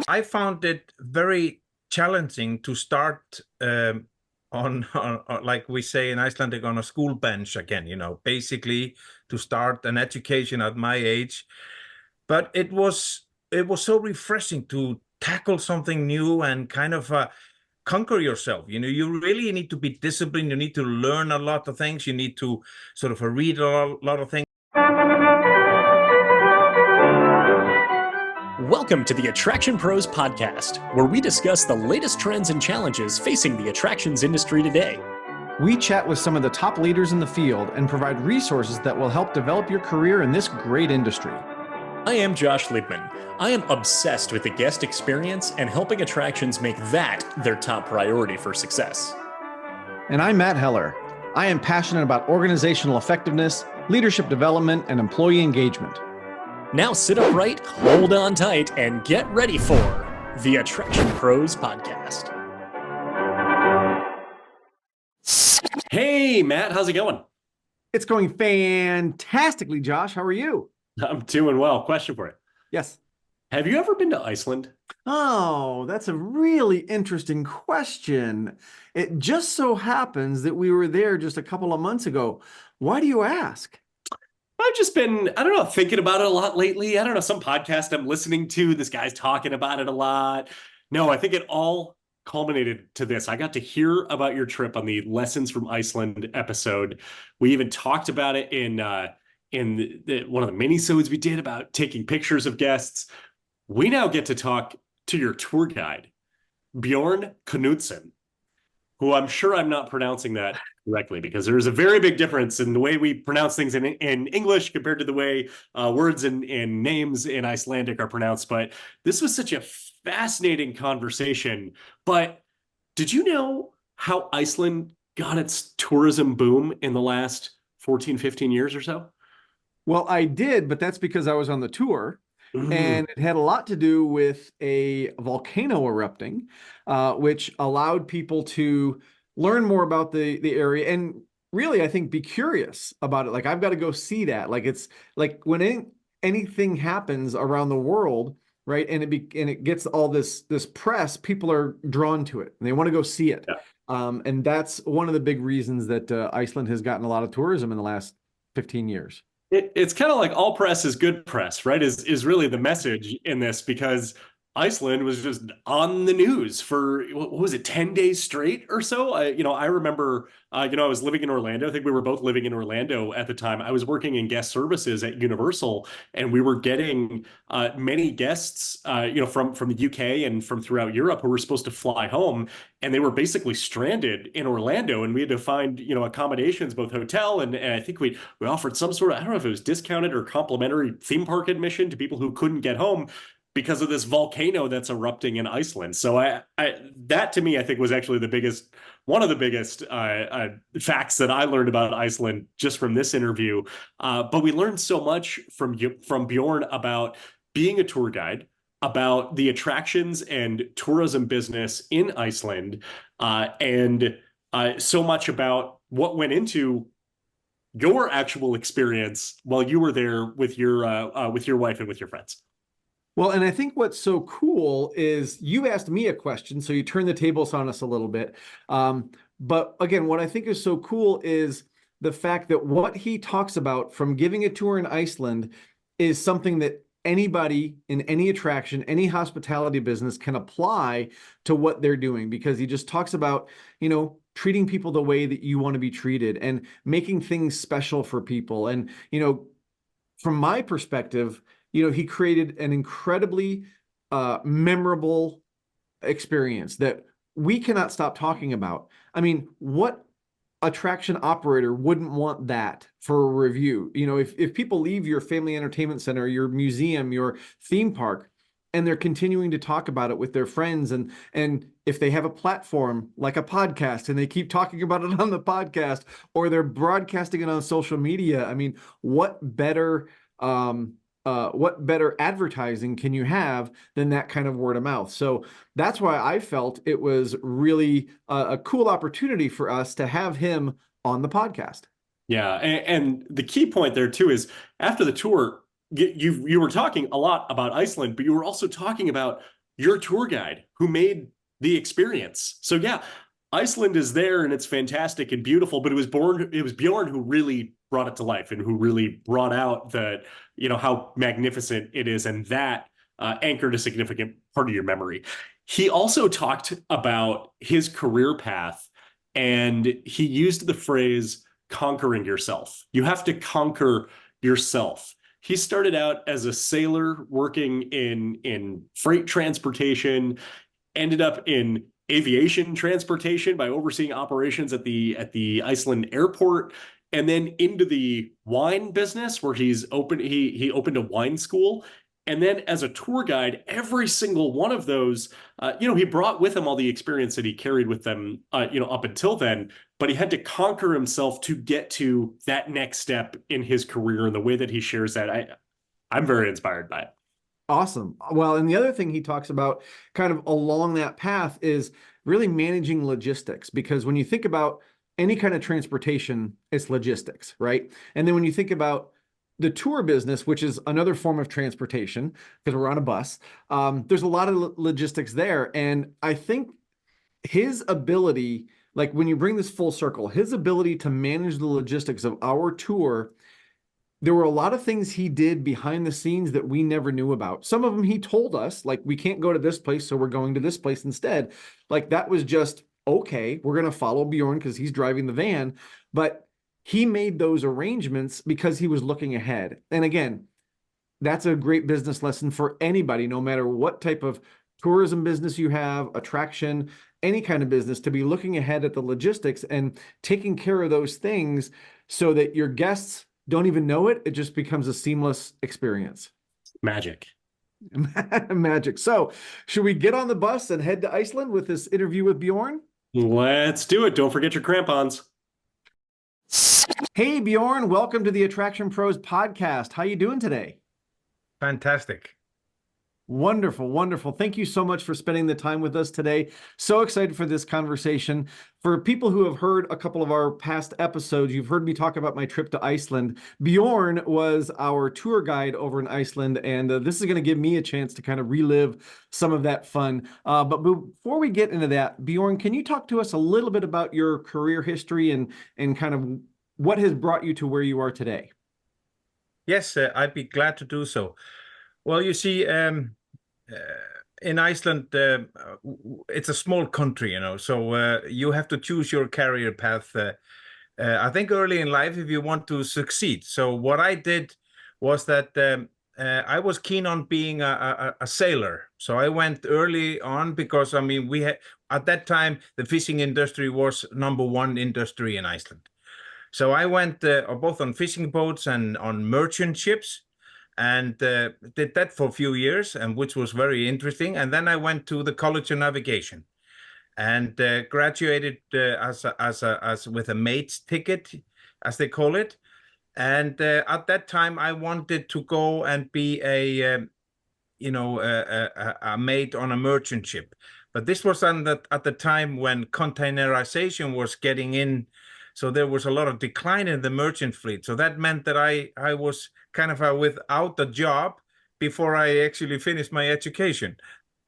I found it very challenging to start on, like we say in Icelandic, on a school bench again, basically to start an education at my age. But it was so refreshing to tackle something new and kind of conquer yourself. You really need to be disciplined. You need to learn a lot of things. You need to sort of read a lot of things. Welcome to the Attraction Pros podcast, where we discuss the latest trends and challenges facing the attractions industry today. We chat with some of the top leaders in the field and provide resources that will help develop your career in this great industry. I am Josh Liebman. I am obsessed with the guest experience and helping attractions make that their top priority for success. And I'm Matt Heller. I am passionate about organizational effectiveness, leadership development, and employee engagement. Now sit upright, hold on tight, and get ready for the Attraction Pros podcast. Hey, Matt, how's it going? It's going fantastically, Josh. How are you? I'm doing well. Question for you. Yes. Have you ever been to Iceland? Oh, that's a really interesting question. It just so happens that we were there just a couple of months ago. Why do you ask? I've just been, thinking about it a lot lately. Some podcast I'm listening to, this guy's talking about it a lot. No, I think it all culminated to this. I got to hear about your trip on the Lessons from Iceland episode. We even talked about it in one of the mini-sodes we did about taking pictures of guests. We now get to talk to your tour guide, Bjorn Knutssen, who I'm sure I'm not pronouncing that correctly, because there's a very big difference in the way we pronounce things in English compared to the way words and names in Icelandic are pronounced. But this was such a fascinating conversation. But did you know how Iceland got its tourism boom in the last 14, 15 years or so? Well, I did, but that's because I was on the tour. And it had a lot to do with a volcano erupting, which allowed people to learn more about the area and really, I think, be curious about it. Like, I've got to go see that. Like, it's like when anything happens around the world, right? And it gets all this press, people are drawn to it and they want to go see it. Yeah. And that's one of the big reasons that Iceland has gotten a lot of tourism in the last 15 years. It's kind of like all press is good press, right? Is really the message in this, because Iceland was just on the news for, what was it, 10 days straight or so? I remember, I was living in Orlando. I think we were both living in Orlando at the time. I was working in guest services at Universal, and we were getting many guests, from the UK and from throughout Europe who were supposed to fly home, and they were basically stranded in Orlando, and we had to find, accommodations, both hotel and I think we offered some sort of, I don't know if it was discounted or complimentary theme park admission to people who couldn't get home because of this volcano that's erupting in Iceland. So that to me, I think, was actually one of the biggest facts that I learned about Iceland just from this interview. But we learned so much from Bjorn about being a tour guide, about the attractions and tourism business in Iceland, and so much about what went into your actual experience while you were there with your wife and with your friends. Well, and I think what's so cool is you asked me a question, so you turned the tables on us a little bit. But again, what I think is so cool is the fact that what he talks about from giving a tour in Iceland is something that anybody in any attraction, any hospitality business can apply to what they're doing, because he just talks about, treating people the way that you want to be treated and making things special for people. And, from my perspective, he created an incredibly memorable experience that we cannot stop talking about. I mean, what attraction operator wouldn't want that for a review? If people leave your family entertainment center, your museum, your theme park, and they're continuing to talk about it with their friends, and if they have a platform like a podcast and they keep talking about it on the podcast, or they're broadcasting it on social media, I mean, what better advertising can you have than that kind of word of mouth? So that's why I felt it was really a cool opportunity for us to have him on the podcast. Yeah. And the key point there too is, after the tour, you were talking a lot about Iceland, but you were also talking about your tour guide who made the experience. So yeah, Iceland is there and it's fantastic and beautiful, but it was Bjorn who really brought it to life and who really brought out the, how magnificent it is. And that anchored a significant part of your memory. He also talked about his career path, and he used the phrase conquering yourself. You have to conquer yourself. He started out as a sailor working in freight transportation, ended up in aviation transportation by overseeing operations at the Iceland airport, and then into the wine business where he opened a wine school. And then as a tour guide, every single one of those, he brought with him all the experience that he carried with them, up until then, but he had to conquer himself to get to that next step in his career. And the way that he shares that, I'm very inspired by it. Awesome. Well, and the other thing he talks about kind of along that path is really managing logistics, because when you think about any kind of transportation, it's logistics, right? And then when you think about the tour business, which is another form of transportation, because we're on a bus, there's a lot of logistics there. And I think his ability, like when you bring this full circle, his ability to manage the logistics of our tour, there were a lot of things he did behind the scenes that we never knew about. Some of them he told us, like, we can't go to this place, so we're going to this place instead. Like, that was just, okay, we're going to follow Bjorn because he's driving the van. But he made those arrangements because he was looking ahead. And again, that's a great business lesson for anybody, no matter what type of tourism business you have, attraction, any kind of business, to be looking ahead at the logistics and taking care of those things so that your guests don't even know it. It just becomes a seamless experience. Magic. Magic. So should we get on the bus and head to Iceland with this interview with Bjorn? Let's do it. Don't forget your crampons. Hey, Bjorn, welcome to the Attraction Pros podcast. How you doing today? Fantastic. Wonderful, wonderful. Thank you so much for spending the time with us today. So excited for this conversation. For people who have heard a couple of our past episodes, you've heard me talk about my trip to Iceland. Bjorn was our tour guide over in Iceland, and this is going to give me a chance to kind of relive some of that fun. But before we get into that, Bjorn, can you talk to us a little bit about your career history and kind of what has brought you to where you are today? Yes, I'd be glad to do so. Well, you see, in Iceland, it's a small country, so you have to choose your career path. I think early in life, if you want to succeed. So what I did was that I was keen on being a sailor. So I went early on because, we had, at that time, the fishing industry was #1 industry in Iceland. So I went both on fishing boats and on merchant ships, and did that for a few years, and which was very interesting. And then I went to the College of Navigation, and graduated as with a mate's ticket, as they call it. And at that time, I wanted to go and be a mate on a merchant ship. But this was at the time when containerization was getting in. So there was a lot of decline in the merchant fleet. So that meant that I was kind of without a job before I actually finished my education,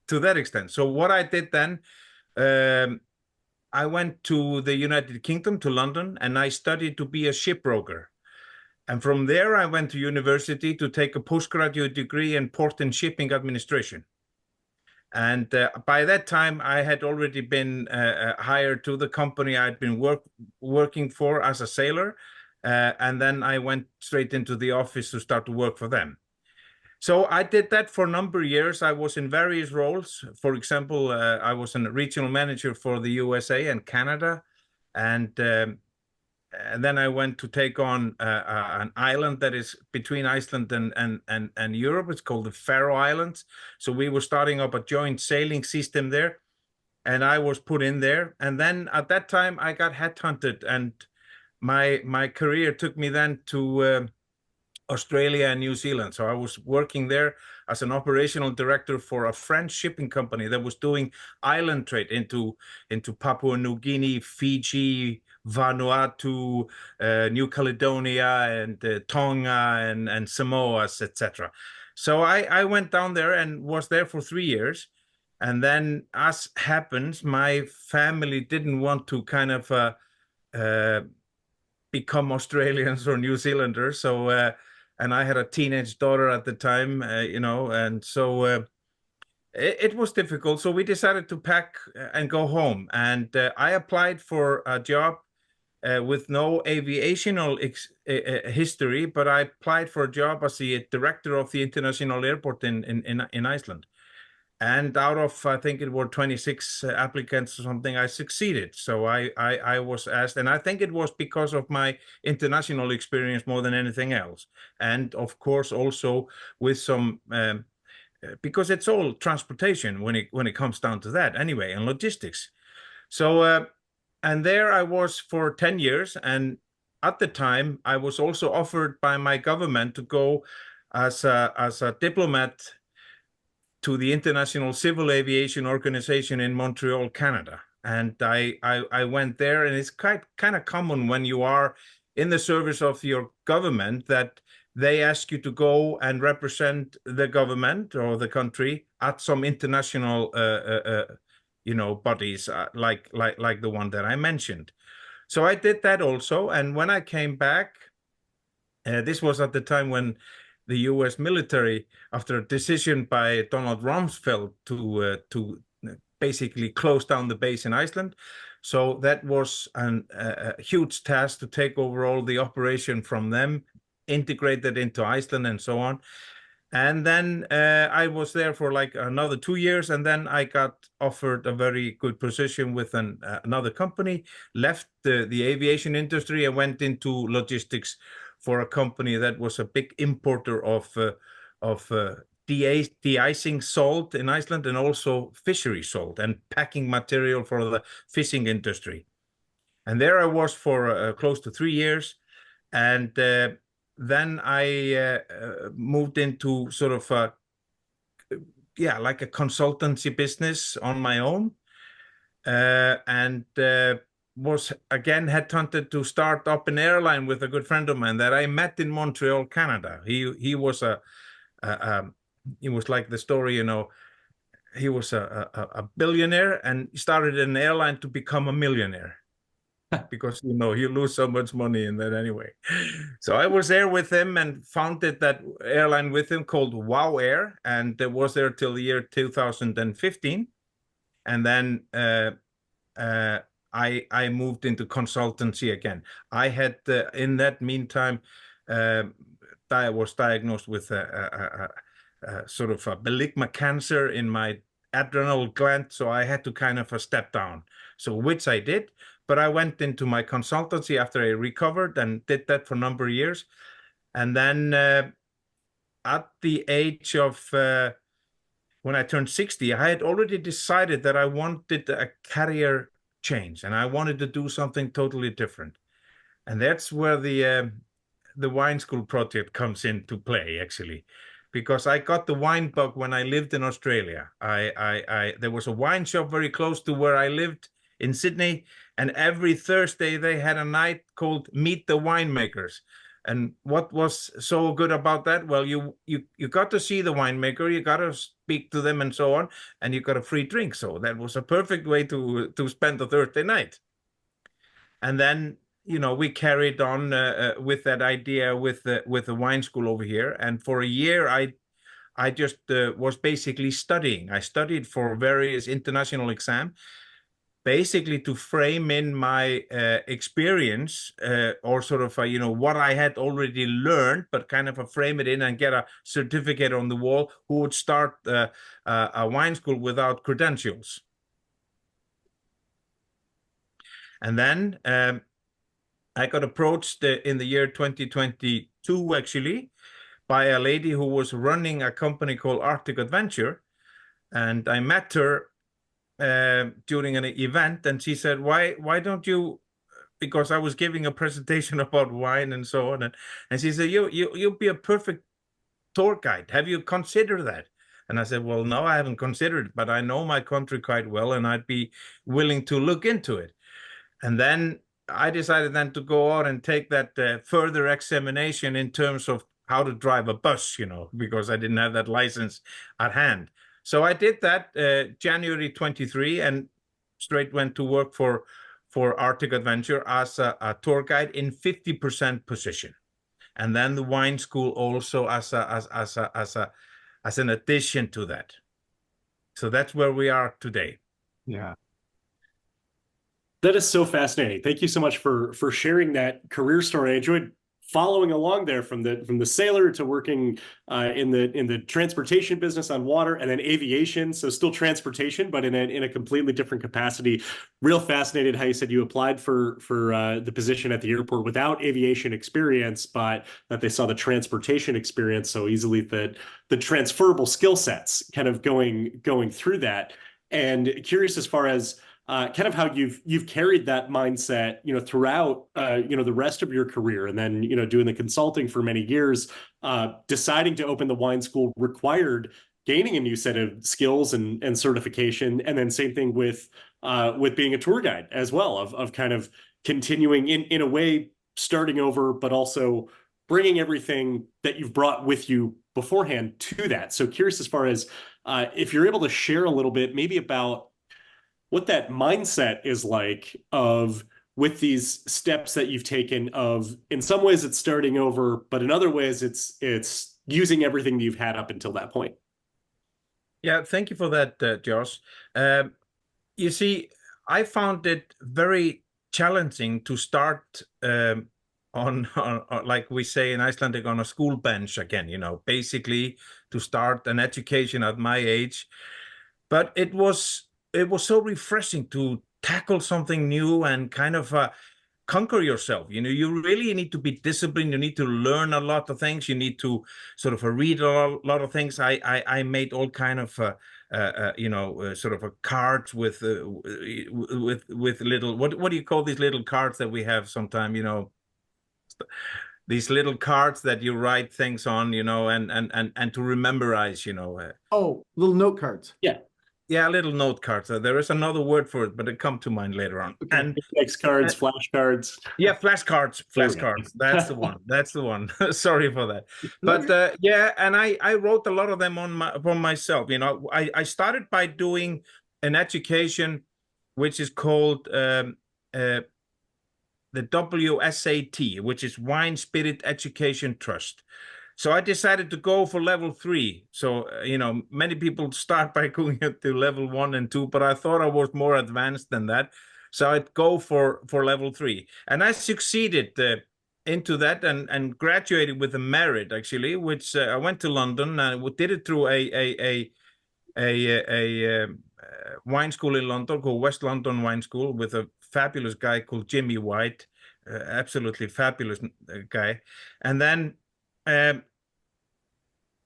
to that extent. So what I did then, I went to the United Kingdom, to London, and I studied to be a shipbroker. And from there, I went to university to take a postgraduate degree in port and shipping administration. And by that time, I had already been hired to the company I'd been working for as a sailor. And then I went straight into the office to start to work for them. So I did that for a number of years. I was in various roles. For example, I was a regional manager for the USA and Canada. And then I went to take on an island that is between Iceland and Europe. It's called the Faroe Islands. So we were starting up a joint sailing system there, and I was put in there. And then at that time, I got headhunted, and my career took me then to Australia and New Zealand. So I was working there as an operational director for a French shipping company that was doing island trade into Papua New Guinea, Fiji, Vanuatu, New Caledonia, and Tonga, and Samoas, etc. So I went down there and was there for 3 years. And then, as happens, my family didn't want to kind of become Australians or New Zealanders. So, and I had a teenage daughter at the time, and so it was difficult. So we decided to pack and go home. And I applied for a job with no aviational history, but I applied for a job as the director of the international airport in Iceland. And out of, I think it were 26 applicants or something, I succeeded. So I was asked, and I think it was because of my international experience more than anything else. And of course, also with some, because it's all transportation when it comes down to that anyway, and logistics. So, and there I was for 10 years. And at the time, I was also offered by my government to go as a diplomat to the International Civil Aviation Organization in Montreal, Canada. And I went there, and it's kind of common when you are in the service of your government that they ask you to go and represent the government or the country at some international bodies like the one that I mentioned. So I did that also. And when I came back, this was at the time when the U.S. military, after a decision by Donald Rumsfeld to basically close down the base in Iceland. So that was a huge task to take over all the operation from them, integrate that into Iceland and so on. And then I was there for like another 2 years, and then I got offered a very good position with another company, left the aviation industry and went into logistics for a company that was a big importer of de-icing salt in Iceland, and also fishery salt and packing material for the fishing industry. And there I was for close to 3 years. And then I moved into sort of like a consultancy business on my own, and was again headhunted to start up an airline with a good friend of mine that I met in Montreal, Canada. He was he was like the story, he was a billionaire and started an airline to become a millionaire. Because you lose so much money in that anyway. So I was there with him and founded that airline with him called Wow Air, and it was there till the year 2015. And then I moved into consultancy again. I had in that meantime I was diagnosed with a sort of a malignant cancer in my adrenal gland, so I had to kind of step down. So which I did. But I went into my consultancy after I recovered and did that for a number of years. And then at the age of, when I turned 60, I had already decided that I wanted a career change and I wanted to do something totally different. And that's where the wine school project comes into play, actually. Because I got the wine bug when I lived in Australia. There was a wine shop very close to where I lived in Sydney, and every Thursday they had a night called Meet the Winemakers. And what was so good about that? Well, you got to see the winemaker, you got to speak to them and so on, and you got a free drink. So that was a perfect way to spend the Thursday night. And then, we carried on with that idea with the wine school over here. And for a year, I just was basically studying. I studied for various international exams, basically to frame in my experience or sort of, what I had already learned, but kind of frame it in and get a certificate on the wall. Who would start a wine school without credentials? And then I got approached in the year 2022, actually, by a lady who was running a company called Arctic Adventure. And I met her during an event, and she said, why don't you, because I was giving a presentation about wine and so on, and she said, you'll be a perfect tour guide. Have you considered that? And I said, well, no, I haven't considered it, but I know my country quite well, and I'd be willing to look into it. And then I decided then to go out and take that further examination in terms of how to drive a bus, because I didn't have that license at hand. So I did that January 23 and straight went to work for Arctic Adventure as a tour guide in 50% position, and then the wine school also as an addition to that. So that's where we are today. Yeah. That is so fascinating. Thank you so much for sharing that career story. I enjoyed following along there from the sailor to working in the transportation business on water, and then aviation. So still transportation, but in a completely different capacity. Real fascinated how you said you applied for the position at the airport without aviation experience, but that they saw the transportation experience so easily, that the transferable skill sets kind of going through that. And curious as far as kind of how you've carried that mindset, throughout, the rest of your career, and then, doing the consulting for many years, deciding to open the wine school required gaining a new set of skills and certification. And then same thing with being a tour guide as well, of kind of continuing in a way, starting over, but also bringing everything that you've brought with you beforehand to that. So curious as far as if you're able to share a little bit maybe about what that mindset is like with these steps that you've taken of, in some ways it's starting over, but in other ways it's using everything that you've had up until that point. Yeah, thank you for that, Josh. You see, I found it very challenging to start on, like we say in Icelandic, on a school bench again, basically to start an education at my age. But it was so refreshing to tackle something new and kind of conquer yourself. You really need to be disciplined. You need to learn a lot of things. You need to sort of read a lot of things. I made all kind of sort of a cards with little, what do you call these little cards that we have sometime, these little cards that you write things on, and to memorize, Oh, little note cards. Yeah, little note cards. There is another word for it, but it come to mind later on. Okay. And index cards, flashcards. Yeah, flashcards. That's the one. That's the one. Sorry for that. But yeah, and I wrote a lot of them for myself. I started by doing an education, which is called the WSAT, which is Wine Spirit Education Trust. So I decided to go for level 3. So, many people start by going to level 1 and 2, but I thought I was more advanced than that. So I'd go for level 3. And I succeeded into that and graduated with a merit, actually, which I went to London and did it through a wine school in London called West London Wine School with a fabulous guy called Jimmy White, absolutely fabulous guy. And then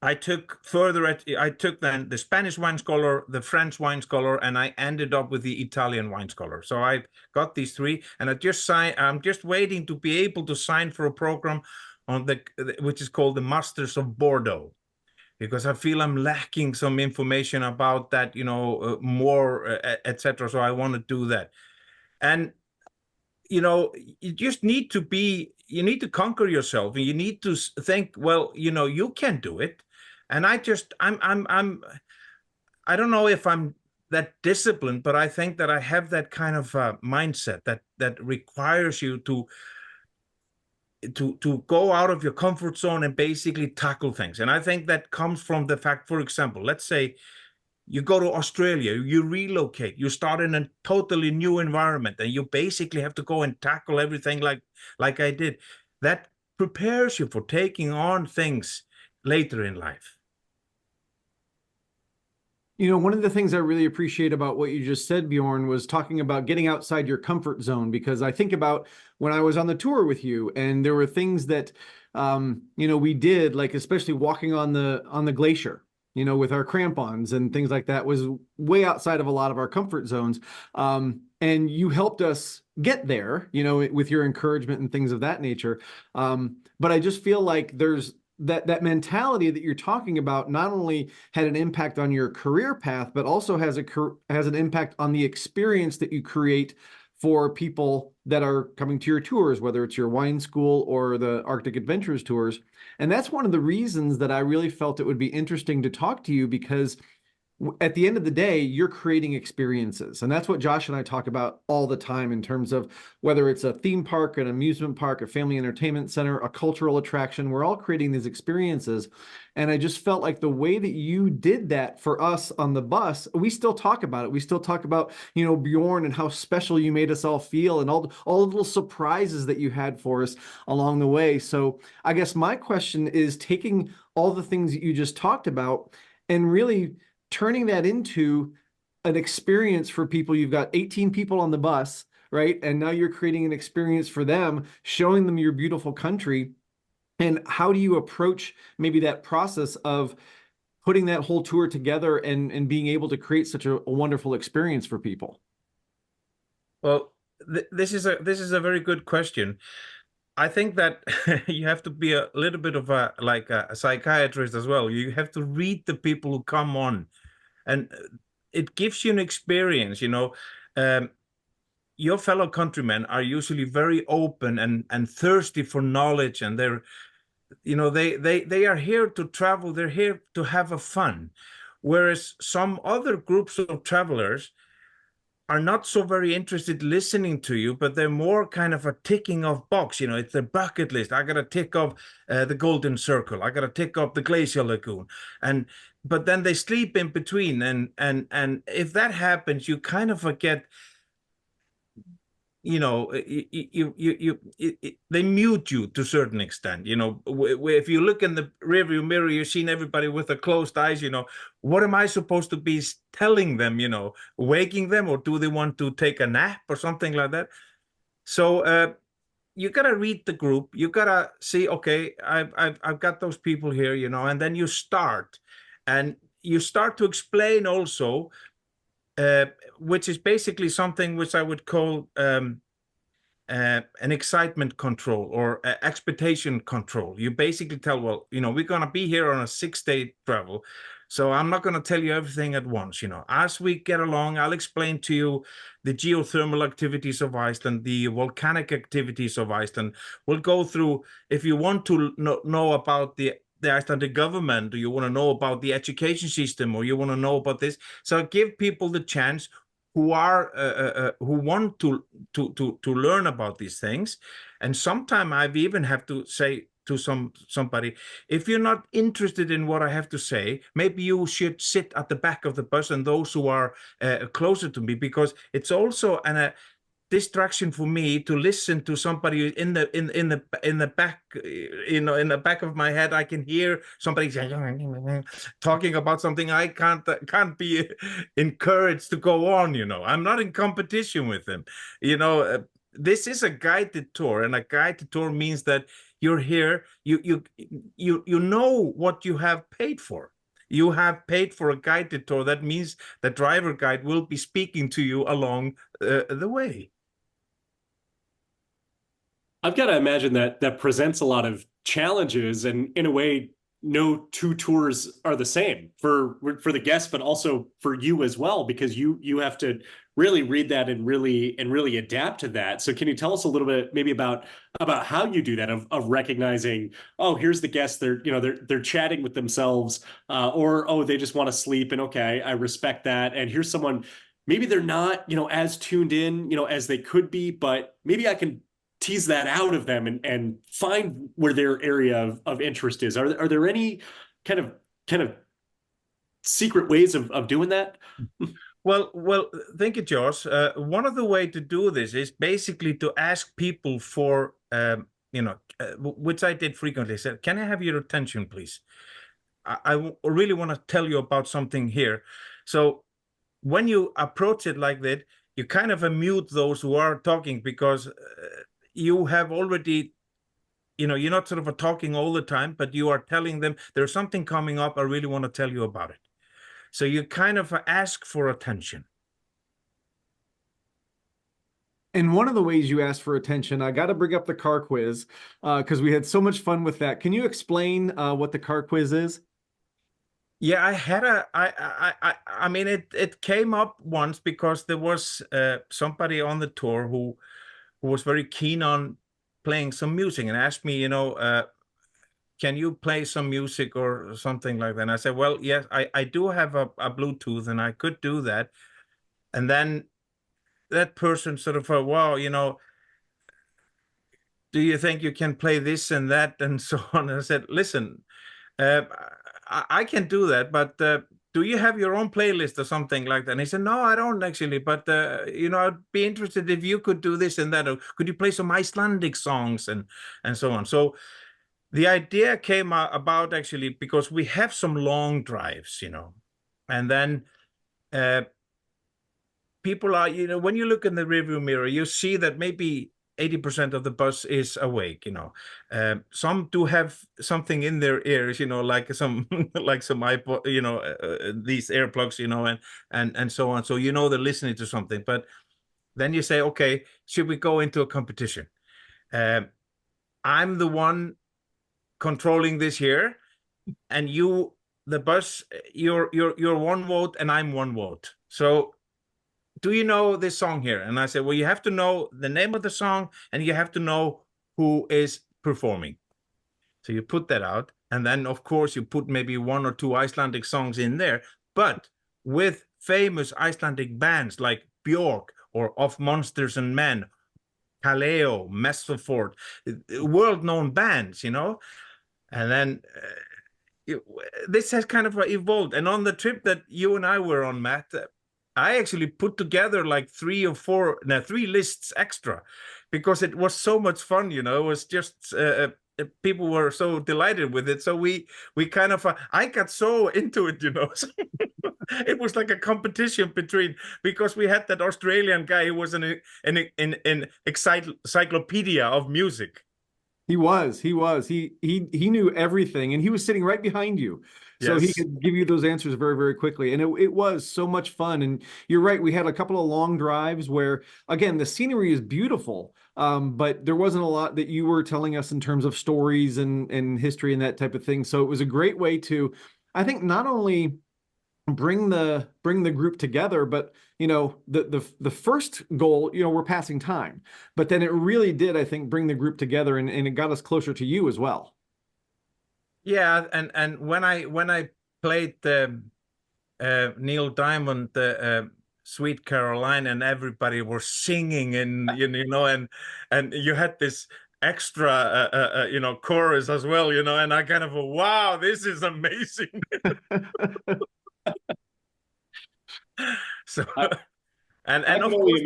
I took then the Spanish wine scholar, the French wine scholar, and I ended up with the Italian wine scholar. So I got these 3, and I'm just waiting to be able to sign for a program on which is called the Masters of Bordeaux, because I feel I'm lacking some information about that, more, etc. So I want to do that. And you just need to conquer yourself, and you need to think, well, you can do it. And I don't know if I'm that disciplined, but I think that I have that kind of mindset that requires you to go out of your comfort zone and basically tackle things. And I think that comes from the fact, for example, let's say you go to Australia, you relocate, you start in a totally new environment, and you basically have to go and tackle everything like I did. That prepares you for taking on things later in life. One of the things I really appreciate about what you just said, Bjorn, was talking about getting outside your comfort zone, because I think about when I was on the tour with you, and there were things that, we did, like especially walking on the glacier, with our crampons and things like that, was way outside of a lot of our comfort zones. And you helped us get there, with your encouragement and things of that nature. But I just feel like there's that mentality that you're talking about not only had an impact on your career path, but also has an impact on the experience that you create for people that are coming to your tours, whether it's your wine school or the Arctic Adventures tours. And that's one of the reasons that I really felt it would be interesting to talk to you, because at the end of the day, you're creating experiences. And that's what Josh and I talk about all the time in terms of whether it's a theme park, an amusement park, a family entertainment center, a cultural attraction, we're all creating these experiences. And I just felt like the way that you did that for us on the bus, we still talk about it. We still talk about, you know, Bjorn and how special you made us all feel and all the little surprises that you had for us along the way. So I guess my question is taking all the things that you just talked about and really turning that into an experience for people. You've got 18 people on the bus, right? And now you're creating an experience for them, showing them your beautiful country. And how do you approach maybe that process of putting that whole tour together and being able to create such a wonderful experience for people? Well, this is a very good question. I think that you have to be a little bit of a psychiatrist as well. You have to read the people who come on, and it gives you an experience. You know, your fellow countrymen are usually very open and thirsty for knowledge, and they're, you know, they are here to travel. They're here to have a fun, whereas some other groups of travelers are not so very interested listening to you, but they're more kind of a ticking off box. You know, it's their bucket list. I got to tick off the Golden Circle. I got to tick off the Glacial Lagoon, but then they sleep in between. And if that happens, you kind of forget. You know, they mute you to a certain extent. You know, if you look in the rearview mirror, you've seen everybody with the closed eyes. You know, what am I supposed to be telling them? You know, waking them, or do they want to take a nap or something like that? So you gotta read the group. You gotta see, okay, I've got those people here, you know, and then you start to explain also. Which is basically something which I would call an excitement control or expectation control. You basically tell, well, you know, we're going to be here on a 6-day travel, so I'm not going to tell you everything at once. You know, as we get along, I'll explain to you the geothermal activities of Iceland, the volcanic activities of Iceland. We'll go through, if you want to know about the Icelandic government, or you want to know about the education system, or you want to know about this. So give people the chance who want to learn about these things. And sometimes I've even have to say to somebody, if you're not interested in what I have to say, maybe you should sit at the back of the bus, and those who are closer to me, because it's also a distraction for me to listen to somebody in the back. You know, in the back of my head, I can hear somebody talking about something. I can't be encouraged to go on. You know, I'm not in competition with them. You know, this is a guided tour, and a guided tour means that you're here. You know what you have paid for. You have paid for a guided tour. That means the driver guide will be speaking to you along the way. I've got to imagine that that presents a lot of challenges, and in a way, no two tours are the same for the guests, but also for you as well, because you have to really read that and really adapt to that. So can you tell us a little bit maybe about how you do that, of recognizing, oh, here's the guests, they're chatting with themselves, or oh, they just want to sleep, and okay, I respect that. And here's someone, maybe they're not, as tuned in, as they could be, but maybe I can tease that out of them and find where their area of interest is. Are there any kind of secret ways of doing that? Well, thank you, Josh. One of the way to do this is basically to ask people for, which I did frequently. Said, "Can I have your attention, please? I really want to tell you about something here." So when you approach it like that, you kind of mute those who are talking, because you have already, you're not sort of talking all the time, but you are telling them there's something coming up. I really want to tell you about it. So you kind of ask for attention. And one of the ways you ask for attention, I got to bring up the car quiz because we had so much fun with that. Can you explain what the car quiz is? Yeah, I had I mean, it came up once because there was somebody on the tour who was very keen on playing some music and asked me, can you play some music or something like that? And I said, well, yes, I do have a Bluetooth and I could do that. And then that person sort of, wow, you know, do you think you can play this and that and so on? And I said, listen, I can do that, but do you have your own playlist or something like that? And he said, no, I don't actually, but you know, I'd be interested if you could do this and that, or could you play some Icelandic songs and so on. So the idea came about actually because we have some long drives, you know, and then people are, you know, when you look in the rearview mirror, you see that maybe 80% of the bus is awake, you know. Some do have something in their ears, you know, like some like some iPod, you know, these earplugs, you know, and so on. So you know they're listening to something. But then you say, okay, should we go into a competition? I'm the one controlling this here, and you, the bus, you're 1 vote and I'm 1 vote. So do you know this song here? And I said, well, you have to know the name of the song and you have to know who is performing. So you put that out. And then, of course, you put maybe 1 or 2 Icelandic songs in there, but with famous Icelandic bands like Bjorn or Of Monsters and Men, Kaleo, Messafort, world-known bands, you know? And then this has kind of evolved. And on the trip that you and I were on, Matt, I actually put together like 3 lists extra because it was so much fun, you know. It was just people were so delighted with it. So we kind of I got so into it, you know. It was like a competition between, because we had that Australian guy who was an encyclopedia of music. He was. He knew everything, and he was sitting right behind you. So he could give you those answers very, very quickly. And it was so much fun. And you're right, we had a couple of long drives where, again, the scenery is beautiful, but there wasn't a lot that you were telling us in terms of stories and history and that type of thing. So it was a great way to, I think, not only bring the group together, but you know, the first goal, you know, we're passing time, but then it really did, I think, bring the group together, and it got us closer to you as well. Yeah, and when I played the Neil Diamond, the Sweet Caroline, and everybody was singing, and you know, and you had this extra you know, chorus as well, you know, and I kind of, wow, this is amazing. So and of course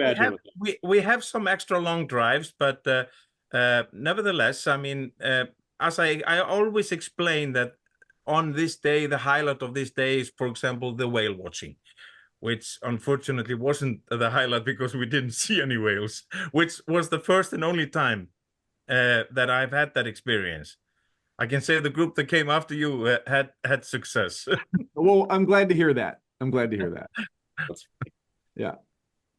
we have some extra long drives, but nevertheless, I mean, as I always explain that on this day, the highlight of this day is, for example, the whale watching, which unfortunately wasn't the highlight because we didn't see any whales, which was the first and only time that I've had that experience. I can say the group that came after you had success. Well, I'm glad to hear that. I'm glad to hear that. That's yeah.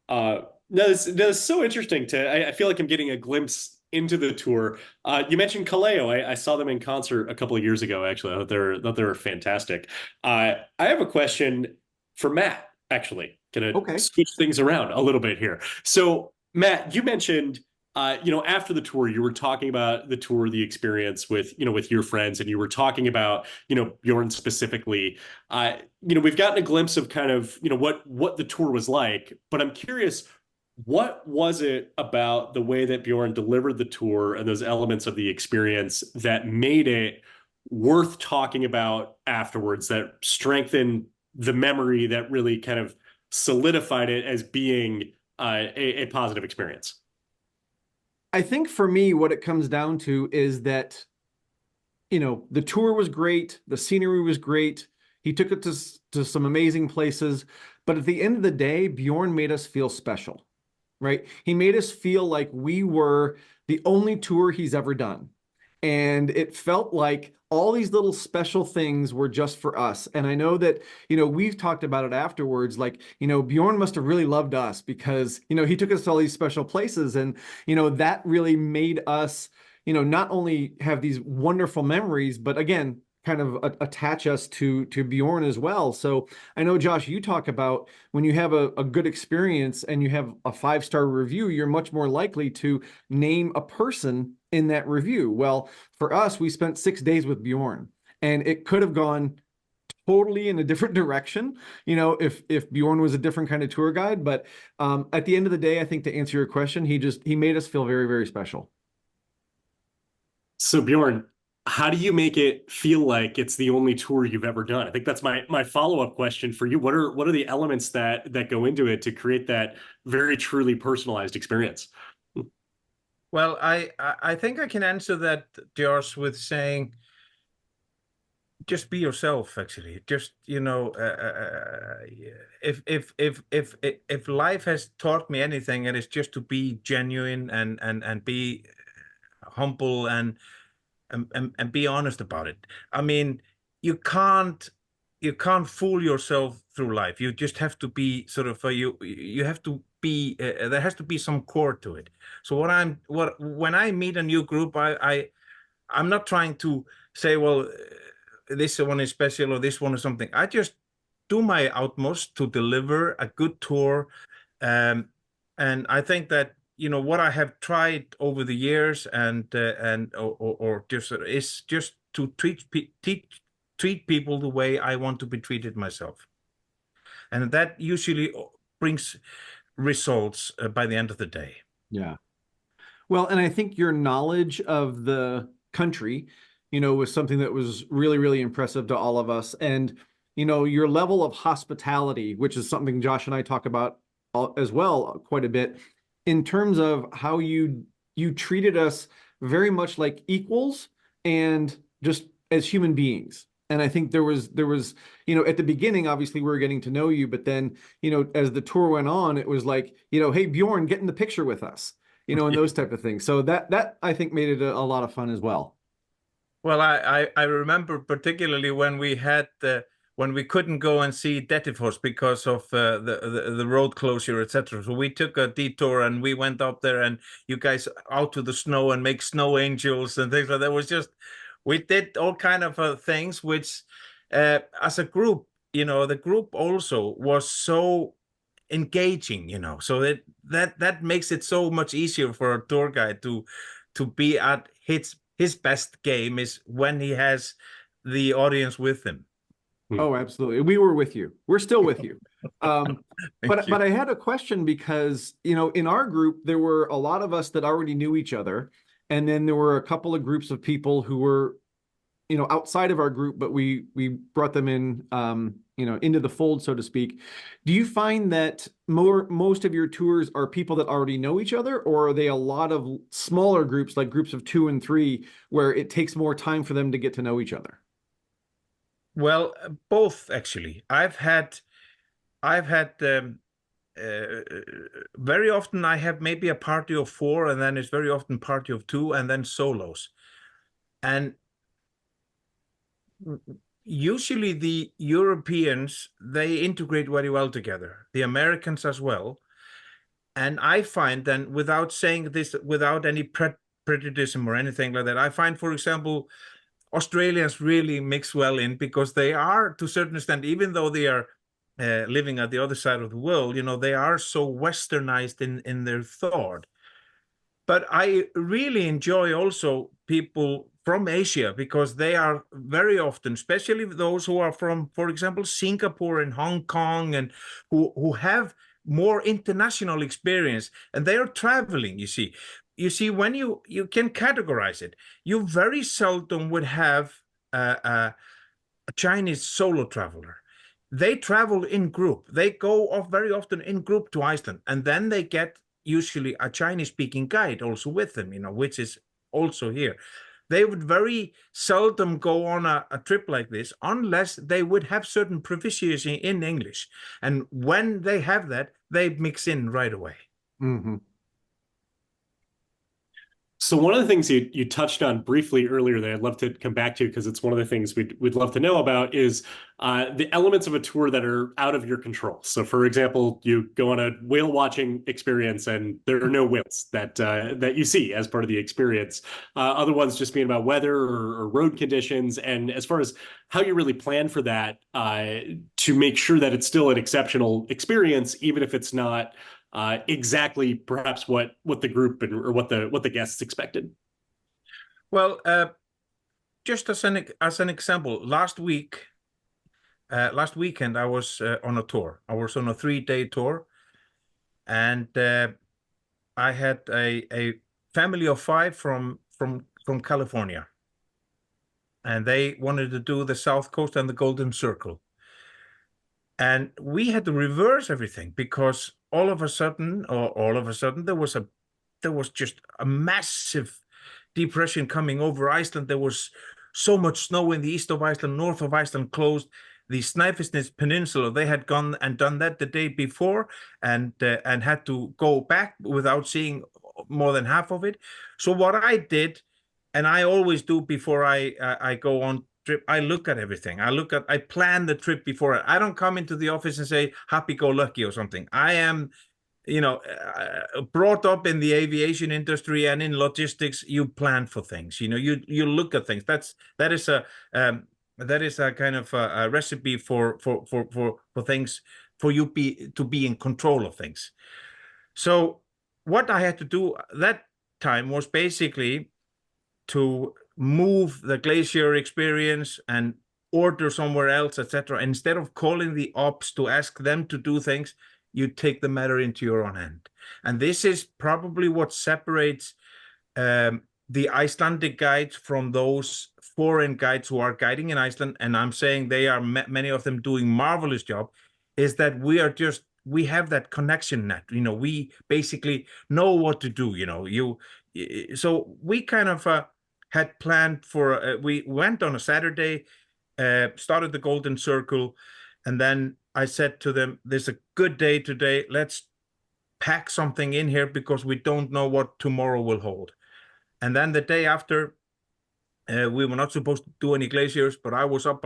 No, that's so interesting. I feel like I'm getting a glimpse into the tour. You mentioned Kaleo. I saw them in concert a couple of years ago. Actually, I thought they were fantastic. I have a question for Matt. Actually, gonna switch things around a little bit here. So, Matt, you mentioned, you know, after the tour, you were talking about the tour, the experience with, you know, with your friends, and you were talking about, you know, Bjorn specifically. You know, we've gotten a glimpse of kind of, you know, what the tour was like, but I'm curious, what was it about the way that Bjorn delivered the tour and those elements of the experience that made it worth talking about afterwards, that strengthened the memory, that really kind of solidified it as being a positive experience? I think for me, what it comes down to is that, you know, the tour was great. The scenery was great. He took it to some amazing places. But at the end of the day, Bjorn made us feel special, right? He made us feel like we were the only tour he's ever done. And it felt like all these little special things were just for us. And I know that, you know, we've talked about it afterwards, like, you know, Bjorn must have really loved us because, you know, he took us to all these special places. And, you know, that really made us, you know, not only have these wonderful memories, but again, kind of attach us to Bjorn as well. So I know, Josh, you talk about when you have a good experience and you have a 5-star review, you're much more likely to name a person in that review? Well, for us, we spent 6 days with Bjorn, and it could have gone totally in a different direction, if Bjorn was a different kind of tour guide. But at the end of the day, I think to answer your question, he made us feel very, very special. So Bjorn, how do you make it feel like it's the only tour you've ever done? I think that's my follow-up question for you. What are the elements that go into it to create that very truly personalized experience? Well, I think I can answer that, Josh, with saying, just be yourself. Actually, just if life has taught me anything, it is just to be genuine and be humble and be honest about it. I mean, you can't fool yourself through life. You just have to be sort of you have to be there has to be some core to it. So when I meet a new group, I'm not trying to say, well, this one is special or this one is something. I just do my utmost to deliver a good tour, and I think that what I have tried over the years or just is just to treat people the way I want to be treated myself, and that usually brings results by the end of the day. Yeah. Well, and I think your knowledge of the country, was something that was really, really impressive to all of us. And, your level of hospitality, which is something Josh and I talk about as well quite a bit, in terms of how you treated us very much like equals and just as human beings. And I think there was, at the beginning, obviously we were getting to know you, but then, as the tour went on, it was like, hey, Bjorn, get in the picture with us, and those type of things. So that I think made it a lot of fun as well. Well, I remember particularly when we couldn't go and see Dettifoss because of the road closure, etc. So we took a detour and we went up there, and you guys out to the snow and make snow angels and things like that. We did all kind of things, which as a group, the group also was so engaging, so that makes it so much easier for a tour guide to be at his best game is when he has the audience with him. Oh, absolutely. We were with you. We're still with you. But I had a question because, in our group, there were a lot of us that already knew each other. And then there were a couple of groups of people who were, outside of our group, but we brought them in, into the fold, so to speak. Do you find that most of your tours are people that already know each other, or are they a lot of smaller groups, like groups of 2 and 3, where it takes more time for them to get to know each other? Well, both actually. I've had very often I have maybe a party of 4, and then it's very often party of 2, and then solos. And usually the Europeans, they integrate very well together, the Americans as well. And I find then, without saying this, without any prejudice or anything like that, I find, for example, Australians really mix well in, because they are, to a certain extent, even though they are living at the other side of the world, they are so westernized in their thought. But I really enjoy also people from Asia, because they are very often, especially those who are from, for example, Singapore and Hong Kong, and who have more international experience, and they are traveling, you see, when you can categorize it, you very seldom would have a Chinese solo traveler. They travel in group. They go off very often in group to Iceland, and then they get usually a Chinese-speaking guide also with them, which is also here. They would very seldom go on a trip like this unless they would have certain proficiency in English. And when they have that, they mix in right away. Mm-hmm. So one of the things you touched on briefly earlier that I'd love to come back to, because it's one of the things we'd love to know about, is the elements of a tour that are out of your control. So, for example, you go on a whale watching experience and there are no whales that you see as part of the experience. Other ones just being about weather or road conditions. And as far as how you really plan for that, to make sure that it's still an exceptional experience, even if it's not exactly perhaps what the group or what the guests expected. Well, just as an example, last weekend I was on a tour. I was on a 3-day tour, and I had a family of 5 from California, and they wanted to do the South Coast and the Golden Circle. And we had to reverse everything because all of a sudden there was just a massive depression coming over Iceland. There was so much snow in the east of Iceland, north of Iceland closed. The Snæfellsnes Peninsula, they had gone and done that the day before, and had to go back without seeing more than half of it. So what I did, and I always do before I go on trip, I look at everything. I plan the trip before. I don't come into the office and say happy-go-lucky or something. I am, brought up in the aviation industry and in logistics. You plan for things. You look at things. That is a kind of a recipe for things, for you to be in control of things. So what I had to do that time was basically to move the glacier experience and order somewhere else, etc. Instead of calling the ops to ask them to do things, you take the matter into your own hand. And this is probably what separates the Icelandic guides from those foreign guides who are guiding in Iceland. And I'm saying they are, many of them, doing marvelous job, is that we have that connection net. We basically know what to do. So we kind of had planned for, we went on a Saturday, started the Golden Circle, and then I said to them, there's a good day today. Let's pack something in here because we don't know what tomorrow will hold. And then the day after, we were not supposed to do any glaciers, but I was up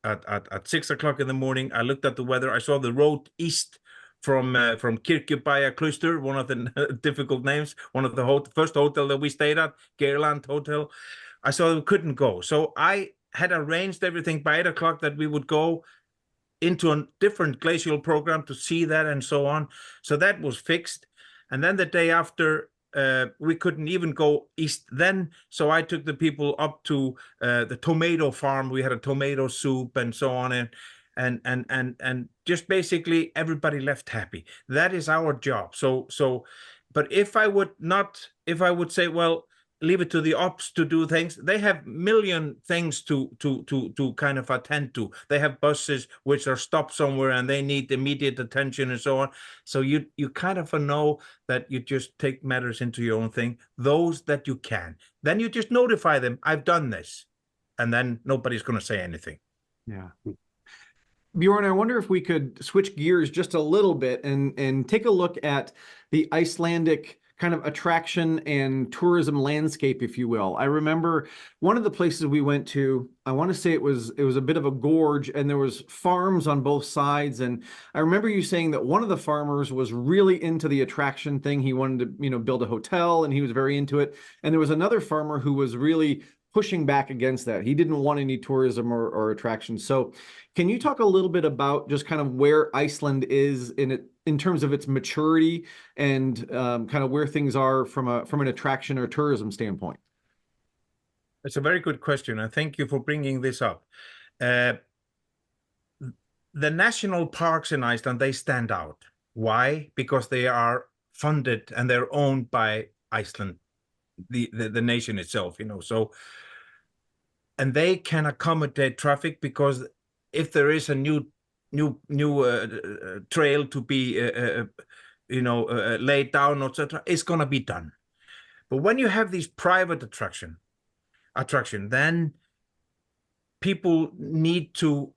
at 6 o'clock in the morning. I looked at the weather. I saw the road east from Kirkjubæjarklaustur, one of the difficult names, one of the first hotel that we stayed at, Geirland Hotel. I saw we couldn't go. So I had arranged everything by 8 o'clock that we would go into a different glacial program to see that and so on. So that was fixed. And then the day after, we couldn't even go east then. So I took the people up to the tomato farm. We had a tomato soup and so on. And just basically everybody left happy. That is our job. But if I would say, well, leave it to the ops to do things, they have million things to kind of attend to. They have buses which are stopped somewhere and they need immediate attention and so on. So you kind of know that you just take matters into your own thing, those that you can. Then you just notify them, I've done this. And then nobody's going to say anything. Yeah. Bjorn, I wonder if we could switch gears just a little bit and take a look at the Icelandic kind of attraction and tourism landscape, if you will. I remember one of the places we went to, I want to say it was a bit of a gorge, and there was farms on both sides. And I remember you saying that one of the farmers was really into the attraction thing. He wanted to, build a hotel, and he was very into it. And there was another farmer who was really pushing back against that. He didn't want any tourism or attractions. So can you talk a little bit about just kind of where Iceland is in terms of its maturity and kind of where things are from an attraction or tourism standpoint? It's a very good question, and thank you for bringing this up. The national parks in Iceland, they stand out. Why? Because they are funded and they're owned by Iceland, the nation itself, so, and they can accommodate traffic, because if there is a new trail to be laid down, etc., it's going to be done. But when you have these private attraction, then people need to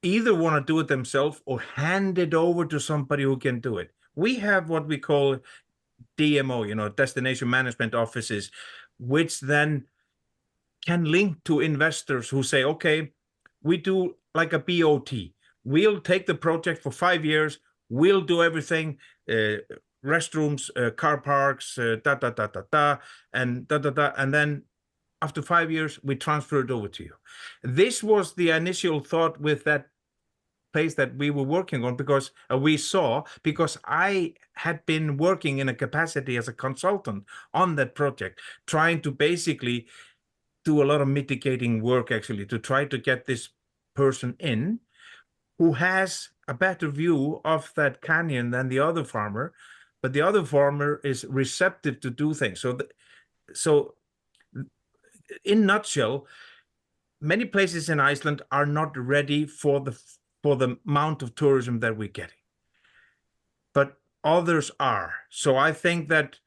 either want to do it themselves or hand it over to somebody who can do it. We have what we call DMO, destination management offices, which then can link to investors who say, okay, we do like a BOT. We'll take the project for 5 years. We'll do everything, restrooms, car parks, and and then after 5 years, we transfer it over to you. This was the initial thought with that place that we were working on because I had been working in a capacity as a consultant on that project, trying to basically do a lot of mitigating work actually to try to get this person in who has a better view of that canyon than the other farmer, but the other farmer is receptive to do things. So in a nutshell, many places in Iceland are not ready for the amount of tourism that we're getting, but others are. So I think that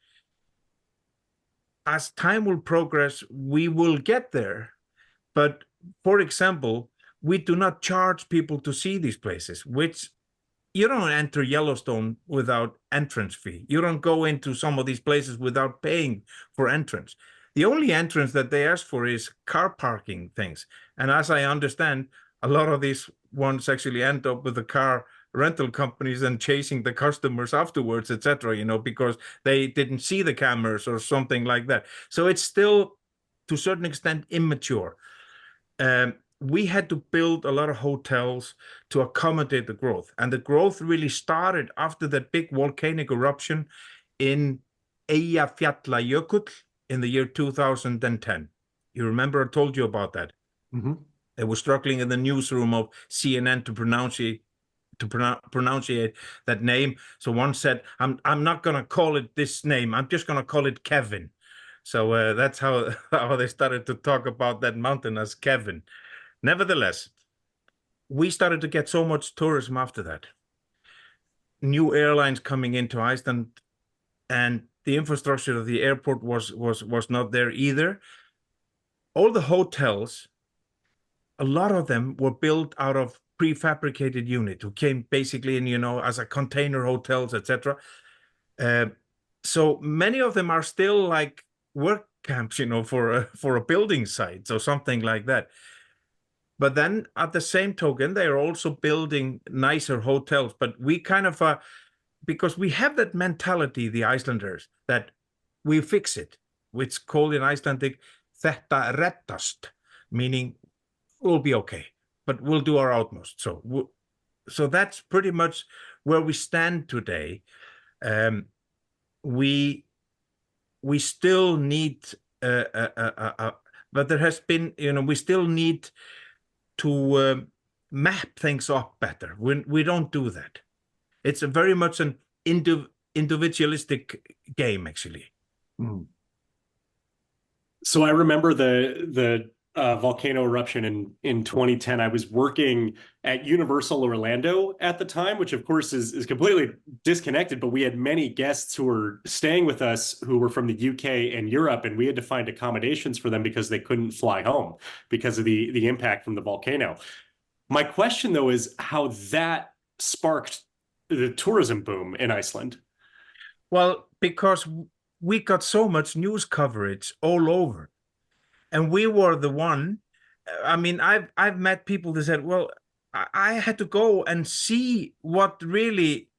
as time will progress, we will get there. But for example, we do not charge people to see these places, which you don't enter Yellowstone without entrance fee. You don't go into some of these places without paying for entrance. The only entrance that they ask for is car parking things. And as I understand, a lot of these ones actually end up with the car rental companies and chasing the customers afterwards, etc., because they didn't see the cameras or something like that. So it's still, to a certain extent, immature. We had to build a lot of hotels to accommodate the growth. And the growth really started after that big volcanic eruption in Eyjafjallajökull in the year 2010. You remember I told you about that? Mm-hmm. They were struggling in the newsroom of CNN to pronunciate that name. So one said, I'm not going to call it this name. I'm just going to call it Kevin. So that's how they started to talk about that mountain as Kevin. Nevertheless, we started to get so much tourism after that. New airlines coming into Iceland, and the infrastructure of the airport was not there either. All the hotels, a lot of them were built out of prefabricated units who came basically in, as a container hotels, etc. So many of them are still like work camps, for a building site or something like that. But then at the same token, they are also building nicer hotels. But we kind of, because we have that mentality, the Icelanders, that we fix it. It's called in Icelandic, þetta reddast, meaning we'll be okay, but we'll do our utmost. So that's pretty much where we stand today. We still need, but there has been, we still need to map things up better. We don't do that. It's very much an individualistic game, actually. Mm. So I remember the volcano eruption in 2010. I was working at Universal Orlando at the time, which of course is completely disconnected, but we had many guests who were staying with us who were from the UK and Europe, and we had to find accommodations for them because they couldn't fly home because of the impact from the volcano. My question, though, is how that sparked the tourism boom in Iceland. Well, because we got so much news coverage all over. And we were the one. I mean, I've met people that said, well, I had to go and see what really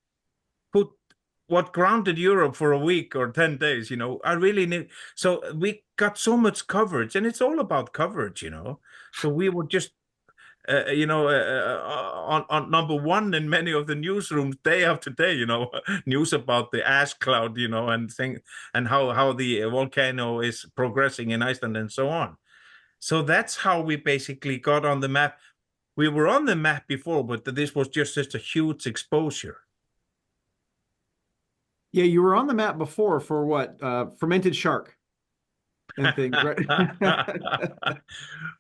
what grounded Europe for a week or 10 days, I really need. So we got so much coverage, and it's all about coverage, So we were just, on number one in many of the newsrooms day after day, news about the ash cloud, and how the volcano is progressing in Iceland and so on. So that's how we basically got on the map. We were on the map before, but this was just such a huge exposure. Yeah, you were on the map before for what? Fermented shark and things, right?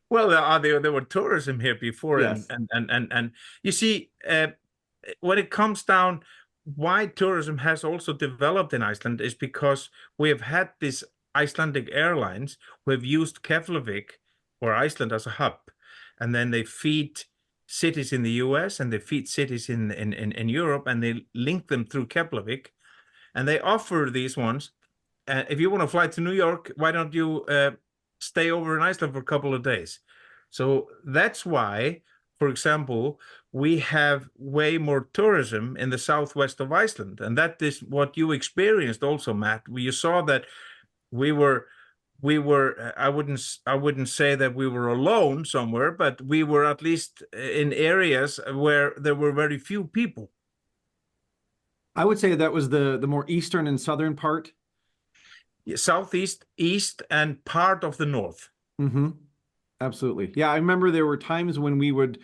Well, there were tourism here before, yes. and you see, when it comes down, why tourism has also developed in Iceland is because we have had these Icelandic airlines who have used Keflavik or Iceland as a hub, and then they feed cities in the US and they feed cities in Europe, and they link them through Keflavik, and they offer these ones. If you want to fly to New York, why don't you stay over in Iceland for a couple of days? So that's why, for example, we have way more tourism in the southwest of Iceland. And that is what you experienced also, Matt. You saw that we were we were, I wouldn't say that we were alone somewhere, but we were at least in areas where there were very few people. I would say that was the more eastern and southern part. Southeast, east, and part of the north. Mm-hmm. Absolutely. Yeah, I remember there were times when we would,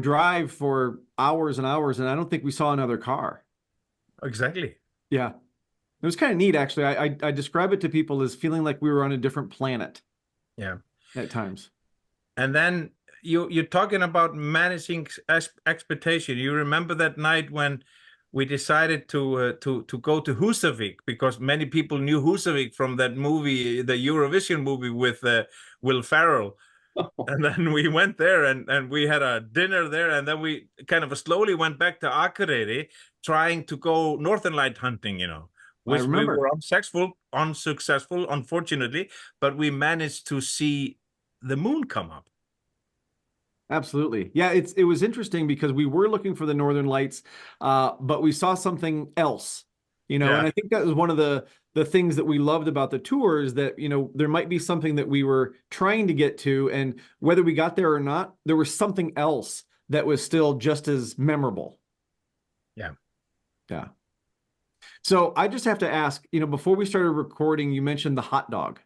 drive for hours and hours, and I don't think we saw another car. Exactly. Yeah. It was kind of neat, actually. I describe it to people as feeling like we were on a different planet. Yeah. At times. And then you're talking about managing expectation. You remember that night when we decided to go to Húsavík, because many people knew Húsavík from that movie, the Eurovision movie with Will Ferrell. And then we went there and we had a dinner there, and then we kind of slowly went back to Akureyri, trying to go Northern Light hunting, which we were unsuccessful, unfortunately, but we managed to see the moon come up. Absolutely. Yeah, it was interesting because we were looking for the Northern Lights, but we saw something else, and I think that was one of the things that we loved about the tour, is that, there might be something that we were trying to get to, and whether we got there or not, there was something else that was still just as memorable. Yeah. Yeah. So I just have to ask, before we started recording, you mentioned the hot dog.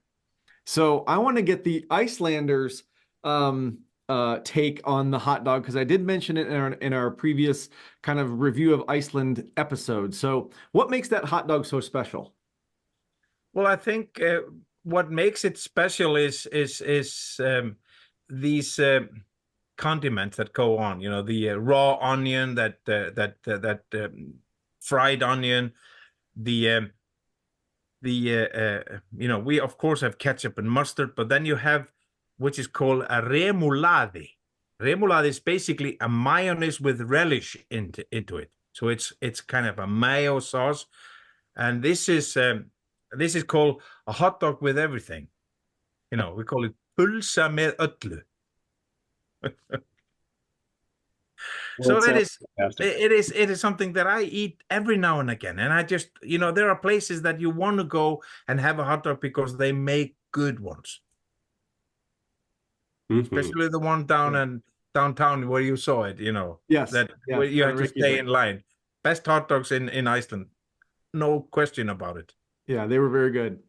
So I want to get the Icelanders take on the hot dog, because I did mention it in our previous kind of review of Iceland episode. So what makes that hot dog so special? Well, I think what makes it special is these condiments that go on. The raw onion, that fried onion, we of course have ketchup and mustard, but then you have, which is called a remoulade. Remoulade is basically a mayonnaise with relish into it. So it's kind of a mayo sauce, and this is called a hot dog with everything. We call it pulsa með öllu. So it is something that I eat every now and again, and I just, there are places that you want to go and have a hot dog because they make good ones. Especially the one downtown where you saw it, Yes. Where you have to stay in line. Best hot dogs in Iceland, no question about it. Yeah, they were very good.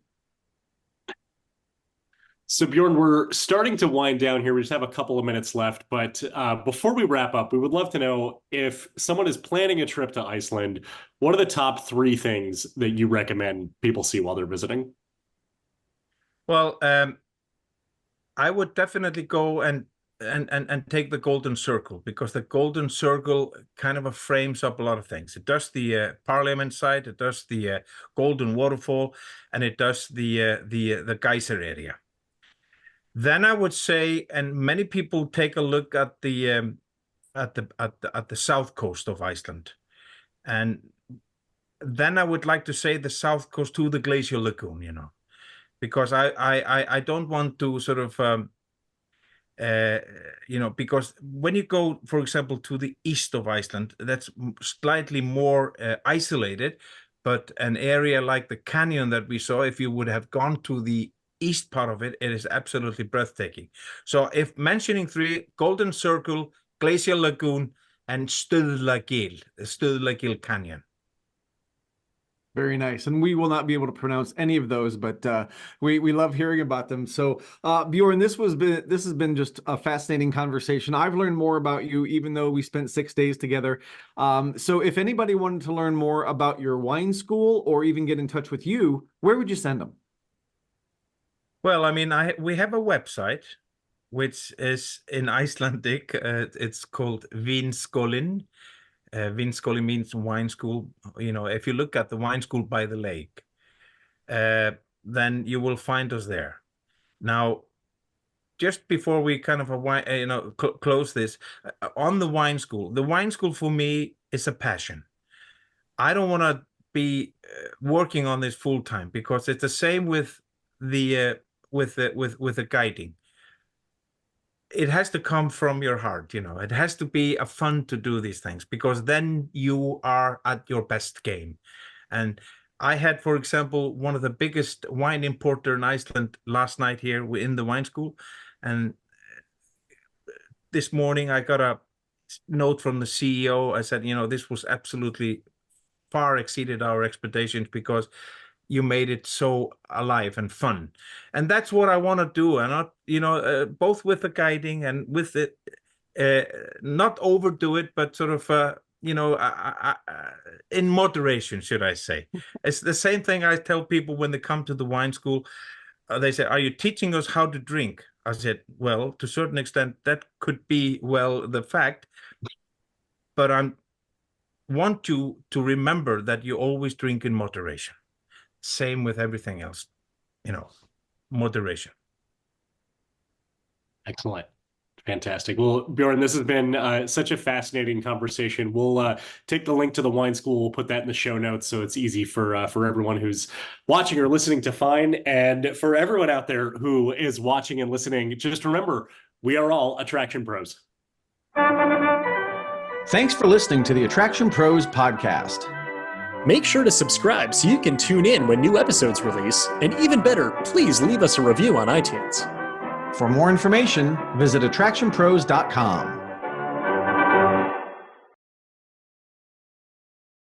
So Bjorn, we're starting to wind down here. We just have a couple of minutes left, but before we wrap up, we would love to know, if someone is planning a trip to Iceland, what are the top 3 things that you recommend people see while they're visiting? Well, I would definitely go and take the Golden Circle, because the Golden Circle kind of frames up a lot of things. It does the Parliament site, it does the Golden Waterfall, and it does the geyser area. Then I would say, and many people take a look at the south coast of Iceland, and then I would like to say the south coast to the Glacier Lagoon, because I don't want to sort of because when you go, for example, to the east of Iceland, that's slightly more isolated, but an area like the canyon that we saw, if you would have gone to the east part of it, it is absolutely breathtaking. So if mentioning 3, Golden Circle, Glacier Lagoon, and Stöðlagil Canyon. Very nice. And we will not be able to pronounce any of those, but we love hearing about them. So Bjorn, this has been just a fascinating conversation. I've learned more about you, even though we spent 6 days together. So if anybody wanted to learn more about your wine school, or even get in touch with you, where would you send them? Well, I mean, we have a website, which is in Icelandic. It's called Vínskólinn. Vínskólinn means wine school. If you look at the wine school by the lake, then you will find us there. Now, just before we kind of close this, on the wine school for me is a passion. I don't want to be working on this full time, because it's the same with the guiding. It has to come from your heart, It has to be a fun to do these things, because then you are at your best game. And I had, for example, one of the biggest wine importer in Iceland last night here in the wine school. And this morning I got a note from the CEO. I said, this was absolutely far exceeded our expectations because you made it so alive and fun. And that's what I want to do. And not, both with the guiding and with it, not overdo it, but sort of, in moderation, should I say. It's the same thing I tell people when they come to the wine school. They say, are you teaching us how to drink? I said, well, to a certain extent, that could be, the fact. But I want you to remember that you always drink in moderation. Same with everything else, moderation. Excellent. Fantastic. Well, Bjorn, this has been such a fascinating conversation. We'll take the link to the wine school. We'll put that in the show notes so it's easy for everyone who's watching or listening to find. And for everyone out there who is watching and listening, just remember, we are all attraction pros. Thanks for listening to the Attraction Pros podcast. Make sure to subscribe so you can tune in when new episodes release. And even better, please leave us a review on iTunes. For more information, visit attractionpros.com.